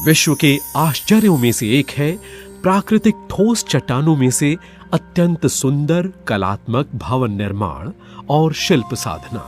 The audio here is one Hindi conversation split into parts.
विश्व के आश्चर्यों में से एक है प्राकृतिक ठोस चट्टानों में से अत्यंत सुंदर कलात्मक भवन निर्माण और शिल्प साधना।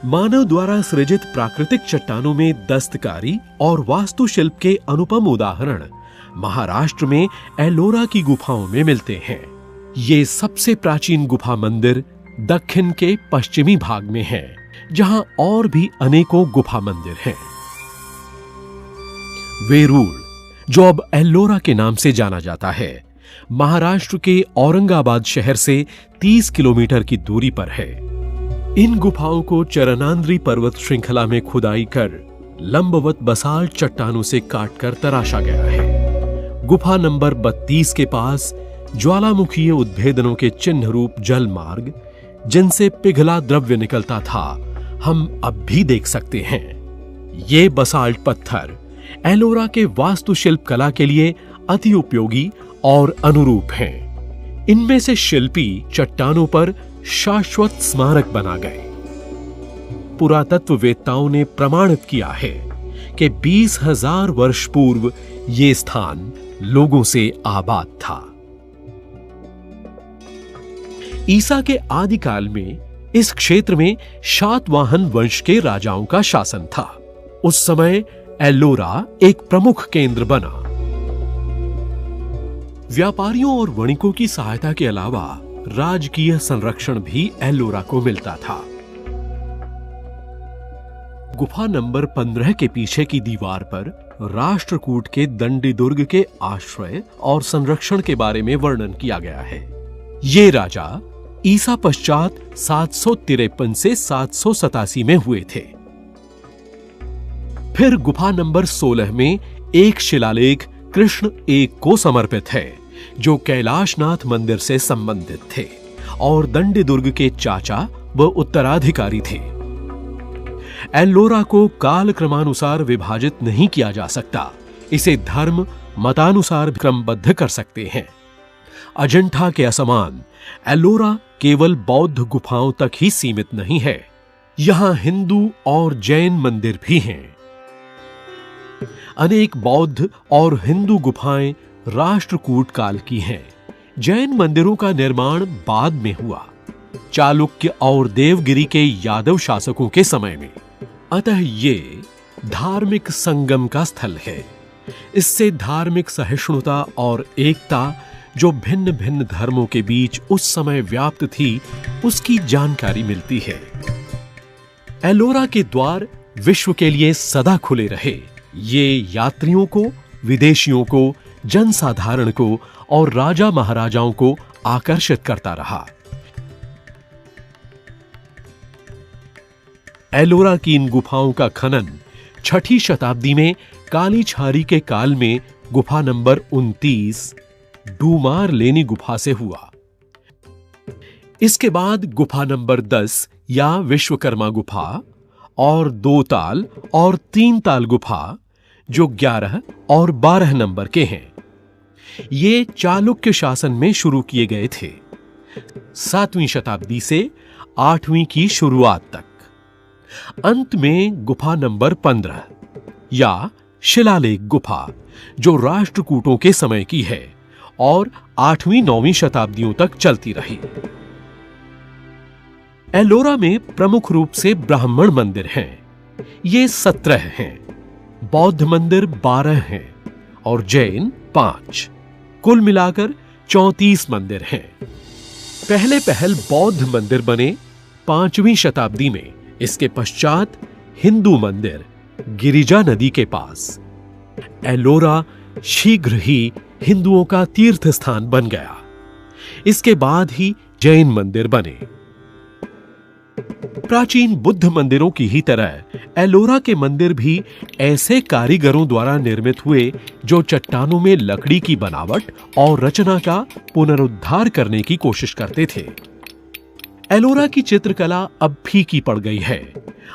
मानव द्वारा सृजित प्राकृतिक चट्टानों में दस्तकारी और वास्तुशिल्प के अनुपम उदाहरण महाराष्ट्र में एलोरा की गुफाओं में मिलते हैं। ये सबसे प्राचीन गुफा मंदिर दक्षिण के पश्चिमी भाग में है, जहां और भी अनेकों गुफा मंदिर हैं। वेरूळ, जो अब एल्लोरा के नाम से जाना जाता है, महाराष्ट्र के औरंगाबाद शहर से 30 किलोमीटर की दूरी पर है। इन गुफाओं को चरणांद्री पर्वत श्रृंखला में खुदाई कर लंबवत बसाल्ट चट्टानों से काटकर तराशा गया है। गुफा नंबर 32 के पास ज्वालामुखीय उद्भेदनों के चिन्ह रूप जल मार्ग, जिनसे पिघला द्रव्य निकलता था, हम अब भी देख सकते हैं। ये बसाल्ट पत्थर एलोरा के वास्तुशिल्प कला के लिए अति उपयोगी और अनुरूप हैं। इनमें से शिल्पी चट्टानों पर शाश्वत स्मारक बना गए। पुरातत्ववेत्ताओं ने प्रमाणित किया है कि 20,000 वर्ष पूर्व ये स्थान लोगों से आबाद था। ईसा के आदिकाल में इस क्षेत्र में शातवाहन वंश के राजाओं का शासन था। उस समय एल्लोरा एक प्रमुख केंद्र बना। व्यापारियों और वणिकों की सहायता के अलावा राजकीय संरक्षण भी एल्लोरा को मिलता था। गुफा नंबर 15 के पीछे की दीवार पर राष्ट्रकूट के दंडी दुर्ग के आश्रय और संरक्षण के बारे में वर्णन किया गया है। ये राजा ईसा पश्चात 753 से 787 में हुए थे। फिर गुफा नंबर 16 में एक शिलालेख कृष्ण एक को समर्पित है, जो कैलाशनाथ मंदिर से संबंधित थे और दंडी दुर्ग के चाचा व उत्तराधिकारी थे। एल्लोरा को काल क्रमानुसार विभाजित नहीं किया जा सकता। इसे धर्म मतानुसार क्रमबद्ध कर सकते हैं। अजंठा के असमान एल्लोरा केवल बौद्ध गुफाओं तक ही सीमित नहीं है। यहां हिंदू और जैन मंदिर भी हैं। अनेक बौद्ध और हिंदू गुफाएं राष्ट्रकूट काल की हैं। जैन मंदिरों का निर्माण बाद में हुआ, चालुक्य और देवगिरी के यादव शासकों के समय में। अतः ये धार्मिक संगम का स्थल है। इससे धार्मिक सहिष्णुता और एकता, जो भिन्न भिन्न धर्मों के बीच उस समय व्याप्त थी, उसकी जानकारी मिलती है। एल्लोरा के द्वार विश्व के लिए सदा खुले रहे। ये यात्रियों को, विदेशियों को, जनसाधारण को और राजा महाराजाओं को आकर्षित करता रहा। एल्लोरा की इन गुफाओं का खनन 6ठी शताब्दी में कालीछारी के काल में गुफा नंबर 29 डूमार लेनी गुफा से हुआ। इसके बाद गुफा नंबर 10 या विश्वकर्मा गुफा और 2 ताल और 3 ताल गुफा, जो 11 और 12 नंबर के हैं, ये चालुक्य शासन में शुरू किए गए थे, 7वीं शताब्दी से 8वीं की शुरुआत तक। अंत में गुफा नंबर 15 या शिलालेख गुफा, जो राष्ट्रकूटों के समय की है और 8वीं 9वीं शताब्दियों तक चलती रही। एल्लोरा में प्रमुख रूप से ब्राह्मण मंदिर हैं। ये 17 हैं। बौद्ध मंदिर 12 हैं और जैन 5। कुल मिलाकर 34 मंदिर हैं। पहल बौद्ध मंदिर बने 5वीं शताब्दी में। इसके पश्चात हिंदू मंदिर गिरिजा नदी के पास। एल्लोरा शीघ्र ही हिंदुओं का तीर्थ स्थान बन गया। इसके बाद ही जैन मंदिर बने। प्राचीन बुद्ध मंदिरों की ही तरह एल्लोरा के मंदिर भी ऐसे कारीगरों द्वारा निर्मित हुए, जो चट्टानों में लकड़ी की बनावट और रचना का पुनरुद्धार करने की कोशिश करते थे। एल्लोरा की चित्रकला अब फीकी पड़ गई है,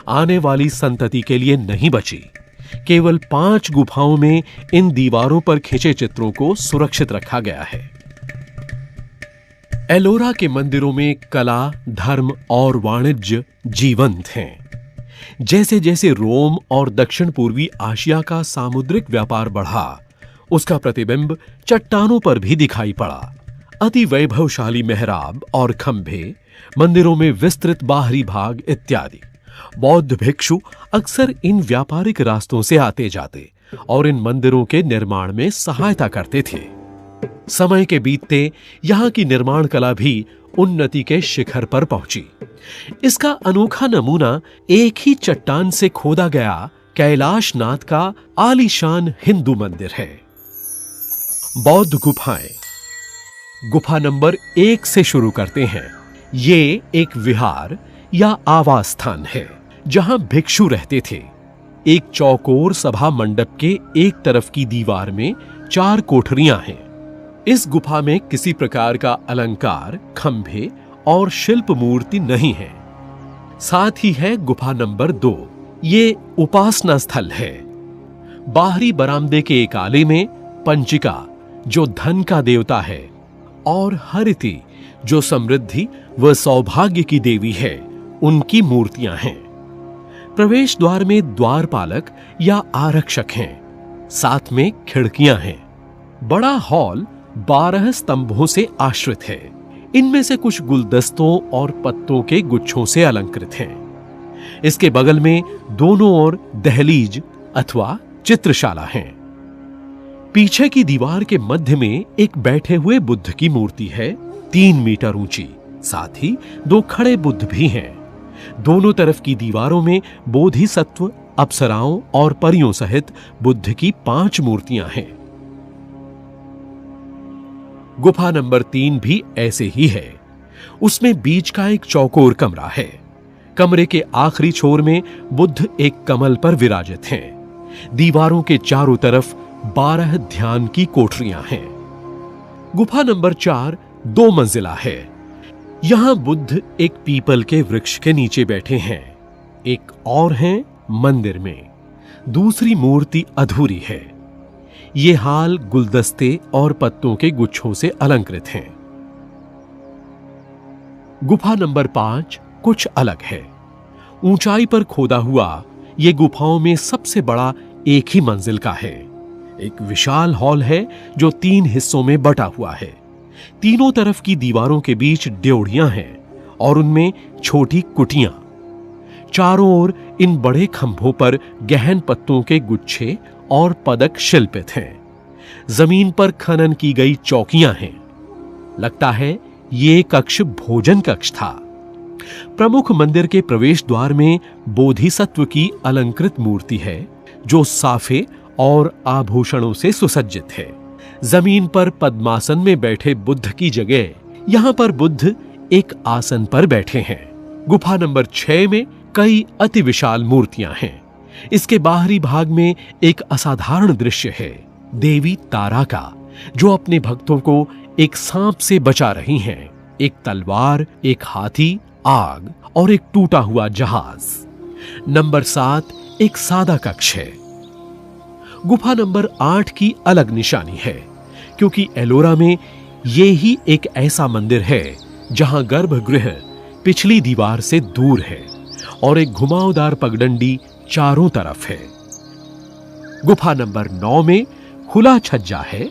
आने वाली संतति के लिए नहीं बची। केवल 5 गुफाओं में इन दीवारों पर खिंचे चित्रों को सुरक्षित रखा गया है। एल्लोरा के मंदिरों में कला, धर्म और वाणिज्य जीवंत हैं। जैसे जैसे रोम और दक्षिण पूर्वी एशिया का सामुद्रिक व्यापार बढ़ा, उसका प्रतिबिंब चट्टानों पर भी दिखाई पड़ा। अति वैभवशाली मेहराब और खंभे, मंदिरों में विस्तृत बाहरी भाग इत्यादि। बौद्ध भिक्षु अक्सर इन व्यापारिक रास्तों से आते जाते और इन मंदिरों के निर्माण में सहायता करते थे। समय के बीतते यहां की निर्माण कला भी उन्नति के शिखर पर पहुंची। इसका अनोखा नमूना एक ही चट्टान से खोदा गया कैलाशनाथ का आलीशान हिंदू मंदिर है। बौद्ध गुफाएं। गुफा नंबर 1 से शुरू करते हैं। ये एक विहार या आवास स्थान है जहां भिक्षु रहते थे। एक चौकोर सभा मंडप के एक तरफ की दीवार में 4 कोठरियां हैं। इस गुफा में किसी प्रकार का अलंकार, खंभे और शिल्प मूर्ति नहीं है। साथ ही है गुफा नंबर 2। ये उपासना स्थल है। बाहरी बरामदे के एक आले में पंचिका, जो धन का देवता है, और हरिति, जो समृद्धि व सौभाग्य की देवी है, उनकी मूर्तियां हैं। प्रवेश द्वार में द्वारपालक या आरक्षक हैं। साथ में खिड़कियां हैं। बड़ा हॉल 12 स्तंभों से आश्रित है। इनमें से कुछ गुलदस्तों और पत्तों के गुच्छों से अलंकृत हैं। इसके बगल में दोनों ओर दहलीज अथवा चित्रशाला हैं। पीछे की दीवार के मध्य में एक बैठे हुए बुद्ध की मूर्ति है, 3 मीटर ऊंची। साथ ही 2 खड़े बुद्ध भी हैं। दोनों तरफ की दीवारों में बोधिसत्व, अप्सराओं और परियों सहित बुद्ध की 5 मूर्तियां हैं। गुफा नंबर 3 भी ऐसे ही है। उसमें बीच का एक चौकोर कमरा है। कमरे के आखिरी छोर में बुद्ध एक कमल पर विराजित हैं। दीवारों के चारों तरफ 12 ध्यान की कोठरियां हैं। गुफा नंबर 4 2 मंजिला है। यहां बुद्ध एक पीपल के वृक्ष के नीचे बैठे हैं। एक और हैं मंदिर में। दूसरी मूर्ति अधूरी है। ये हाल गुलदस्ते और पत्तों के गुच्छों से अलंकृत हैं। गुफा नंबर 5 कुछ अलग है। ऊंचाई पर खोदा हुआ ये गुफाओं में सबसे बड़ा एक ही मंजिल का है। एक विशाल हॉल है जो 3 हिस्सों में बटा हुआ है। तीनों तरफ की दीवारों के बीच ड्योढ़ियां हैं और उनमें छोटी कुटियां। चारों ओर इन बड़े खंभों पर गहन पत्तों के गुच्छे और पदक शिल्पित हैं। जमीन पर खनन की गई चौकियां हैं। लगता है ये कक्ष भोजन कक्ष था। प्रमुख मंदिर के प्रवेश द्वार में बोधिसत्व की अलंकृत मूर्ति है जो साफे और आभूषणों से सुसज्जित है। जमीन पर पद्मासन में बैठे बुद्ध की जगह यहां पर बुद्ध एक आसन पर बैठे हैं। गुफा नंबर 6 में कई अति विशाल मूर्तियां हैं। इसके बाहरी भाग में एक असाधारण दृश्य है, देवी तारा का, जो अपने भक्तों को एक सांप से बचा रही हैं। एक तलवार, एक हाथी, आग और एक टूटा हुआ जहाज। नंबर 7 एक सादा कक्ष है। गुफा नंबर 8 की अलग निशानी है, क्योंकि एलोरा में ये ही एक ऐसा मंदिर है जहां गर्भगृह पिछली दीवार से दूर है और एक घुमावदार पगडंडी चारों तरफ है। गुफा नंबर 9 में खुला छज्जा है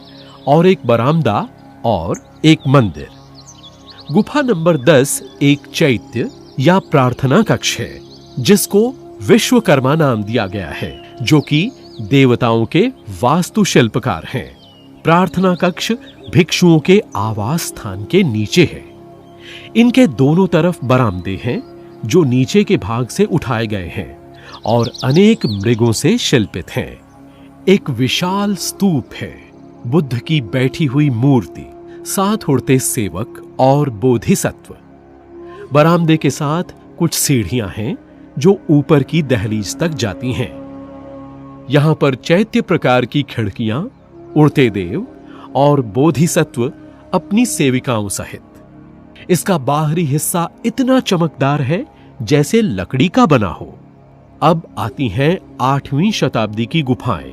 और एक बरामदा और एक मंदिर। गुफा नंबर 10 एक चैत्य या प्रार्थना कक्ष है, जिसको विश्वकर्मा नाम दिया गया है, जो कि देवताओं के वास्तुशिल्पकार हैं। प्रार्थना कक्ष भिक्षुओं के आवास स्थान के नीचे है। इनके दोनों तरफ बरामदे हैं जो नीचे के भाग से उठाए गए हैं और अनेक मृगों से शिल्पित हैं। एक विशाल स्तूप है, बुद्ध की बैठी हुई मूर्ति, 7 उड़ते सेवक और बोधिसत्व। बरामदे के साथ कुछ सीढ़ियां हैं जो ऊपर की दहलीज तक जाती हैं। यहां पर चैत्य प्रकार की खिड़कियां, उड़ते देव और बोधिसत्व अपनी सेविकाओं सहित। इसका बाहरी हिस्सा इतना चमकदार है जैसे लकड़ी का बना हो। अब आती हैं 8वीं शताब्दी की गुफाएं।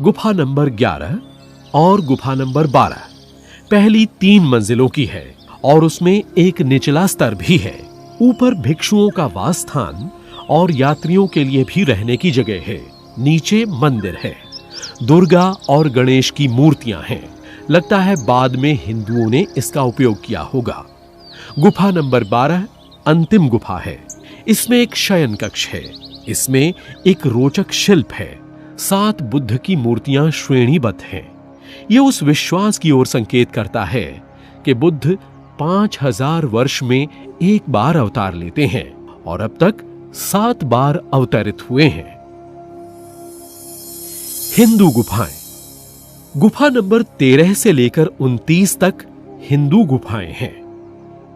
गुफा नंबर 11 और गुफा नंबर 12 पहली 3 मंजिलों की है और उसमें एक निचला स्तर भी है। ऊपर भिक्षुओं का वास स्थान और यात्रियों के लिए भी रहने की जगह है। नीचे मंदिर है। दुर्गा और गणेश की मूर्तियां हैं। लगता है बाद में हिंदुओं ने इसका उपयोग किया होगा। गुफा नंबर 12 अंतिम गुफा है। इसमें एक शयन कक्ष है। इसमें एक रोचक शिल्प है। 7 बुद्ध की मूर्तियां श्रेणीबद्ध हैं। यह उस विश्वास की ओर संकेत करता है कि बुद्ध 5000 वर्ष में एक बार अवतार लेते हैं और अब तक 7 बार अवतरित हुए हैं। हिंदू गुफाएं। गुफा नंबर 13 से लेकर 29 तक हिंदू गुफाएं हैं।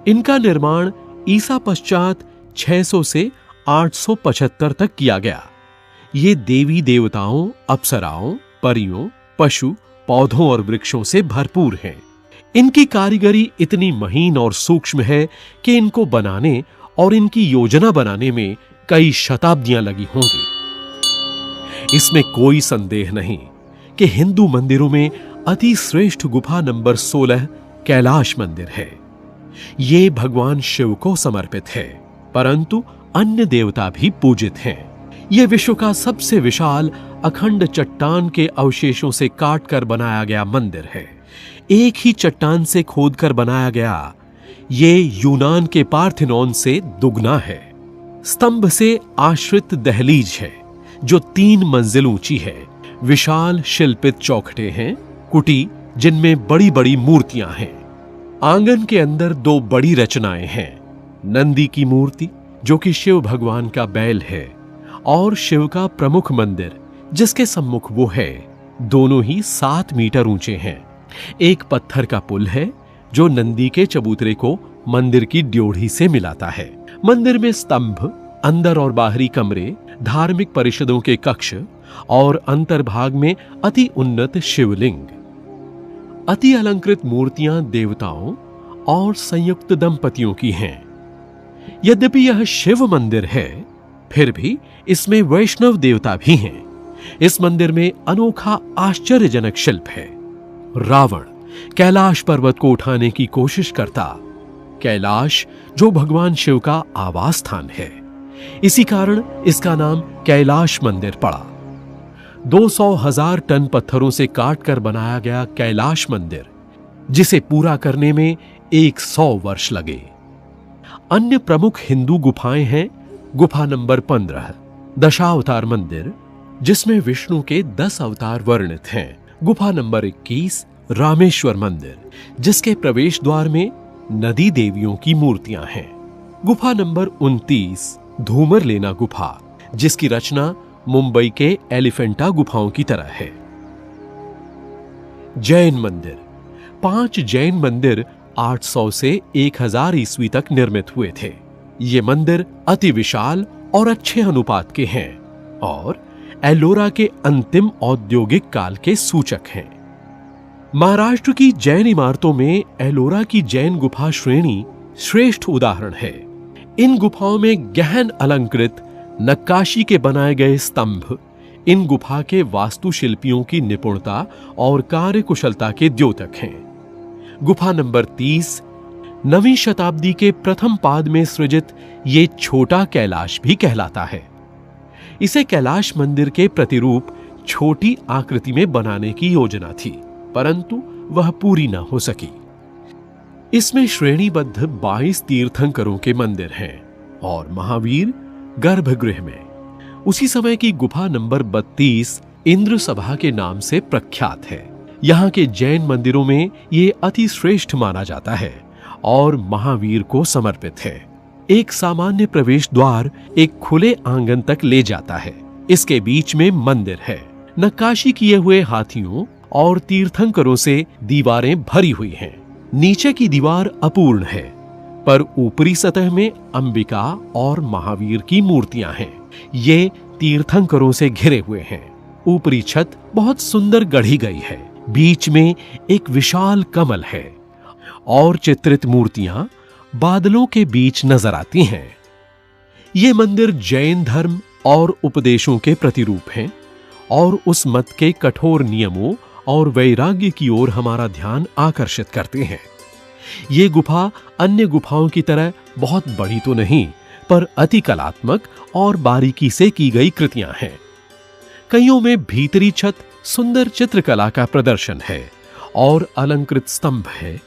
इनका निर्माण ईसा पश्चात 600 से 875 तक किया गया। ये देवी देवताओं, अप्सराओं, परियों, पशु, पौधों और वृक्षों से भरपूर हैं। इनकी कारीगरी इतनी महीन और सूक्ष्म है कि इनको बनाने और इनकी योजना बनाने में कई शताब्दियां लगी होंगी। इसमें कोई संदेह नहीं कि हिंदू मंदिरों में अति श्रेष्ठ गुफा नंबर 16 कैलाश मंदिर है। ये भगवान शिव को समर्पित है, परंतु अन्य देवता भी पूजित हैं। यह विश्व का सबसे विशाल अखंड चट्टान के अवशेषों से काटकर बनाया गया मंदिर है। एक ही चट्टान से खोदकर बनाया गया ये यूनान के पार्थेनॉन से दुगना है। स्तंभ से आश्रित दहलीज है जो 3 मंजिल ऊंची है। विशाल शिल्पित चौखटे हैं, कुटी जिनमें बड़ी बड़ी मूर्तियां हैं। आंगन के अंदर 2 बड़ी रचनाएं हैं। नंदी की मूर्ति जो कि शिव भगवान का बैल है, और शिव का प्रमुख मंदिर जिसके सम्मुख वो है। दोनों ही 7 मीटर ऊंचे हैं। एक पत्थर का पुल है जो नंदी के चबूतरे को मंदिर की ड्योढ़ी से मिलाता है। मंदिर में स्तंभ, अंदर और बाहरी कमरे, धार्मिक परिषदों के कक्ष और अंतर्भाग में अति उन्नत शिवलिंग। अति अलंकृत मूर्तियां देवताओं और संयुक्त दंपतियों की हैं। यद्यपि यह शिव मंदिर है, फिर भी इसमें वैष्णव देवता भी हैं। इस मंदिर में अनोखा आश्चर्यजनक शिल्प है। रावण कैलाश पर्वत को उठाने की कोशिश करता। कैलाश जो भगवान शिव का आवास स्थान है, इसी कारण इसका नाम कैलाश मंदिर पड़ा। 200,000 टन पत्थरों से काटकर बनाया गया कैलाश मंदिर, जिसे पूरा करने में 100 वर्ष लगे। अन्य प्रमुख हिंदू गुफाएं हैं। गुफा नंबर 15 दशावतार मंदिर, जिसमें विष्णु के 10 अवतार वर्णित हैं। गुफा नंबर 21 रामेश्वर मंदिर, जिसके प्रवेश द्वार में नदी देवियों की मूर्तियां हैं। गुफा नंबर 29 धूमर लेना गुफा, जिसकी रचना मुंबई के एलिफेंटा गुफाओं की तरह है। जैन मंदिर। 5 जैन मंदिर 800 से 1000 ईस्वी तक निर्मित हुए थे। ये मंदिर अति विशाल और अच्छे अनुपात के हैं और एलोरा के अंतिम औद्योगिक काल के सूचक हैं। महाराष्ट्र की जैन इमारतों में एलोरा की जैन गुफा श्रेणी श्रेष्ठ उदाहरण है। इन गुफाओं में गहन अलंकृत नक्काशी के बनाए गए स्तंभ इन गुफा के वास्तुशिल्पियों की निपुणता और कार्यकुशलता के द्योतक हैं। गुफा नंबर 30 9वीं शताब्दी के प्रथम पाद में सृजित ये छोटा कैलाश भी कहलाता है। इसे कैलाश मंदिर के प्रतिरूप छोटी आकृति में बनाने की योजना थी, परंतु वह पूरी न हो सकी। इसमें श्रेणीबद्ध 22 तीर्थंकरों के मंदिर हैं और महावीर गर्भगृह में। उसी समय की गुफा नंबर 32 इंद्र सभा के नाम से प्रख्यात है। यहाँ के जैन मंदिरों में ये अति श्रेष्ठ माना जाता है और महावीर को समर्पित है। एक सामान्य प्रवेश द्वार एक खुले आंगन तक ले जाता है। इसके बीच में मंदिर है। नक्काशी किए हुए हाथियों और तीर्थंकरों से दीवारें भरी हुई हैं। नीचे की दीवार अपूर्ण है, पर ऊपरी सतह में अंबिका और महावीर की मूर्तियां हैं। ये तीर्थंकरों से घिरे हुए हैं। ऊपरी छत बहुत सुंदर गढ़ी गई है। बीच में एक विशाल कमल है और चित्रित मूर्तियां बादलों के बीच नजर आती हैं। ये मंदिर जैन धर्म और उपदेशों के प्रतिरूप हैं और उस मत के कठोर नियमों और वैराग्य की ओर हमारा ध्यान आकर्षित करते हैं। ये गुफा अन्य गुफाओं की तरह बहुत बड़ी तो नहीं, पर अति कलात्मक और बारीकी से की गई कृतियां हैं। कईयों में भीतरी छत सुंदर चित्रकला का प्रदर्शन है और अलंकृत स्तंभ है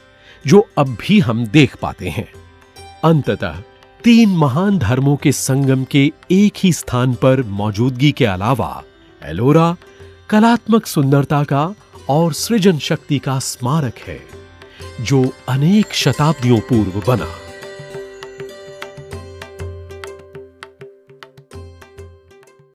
जो अब भी हम देख पाते हैं। अंततः तीन महान धर्मों के संगम के एक ही स्थान पर मौजूदगी के अलावा एलोरा कलात्मक सुंदरता का और सृजन शक्ति का स्मारक है जो अनेक शताब्दियों पूर्व बना।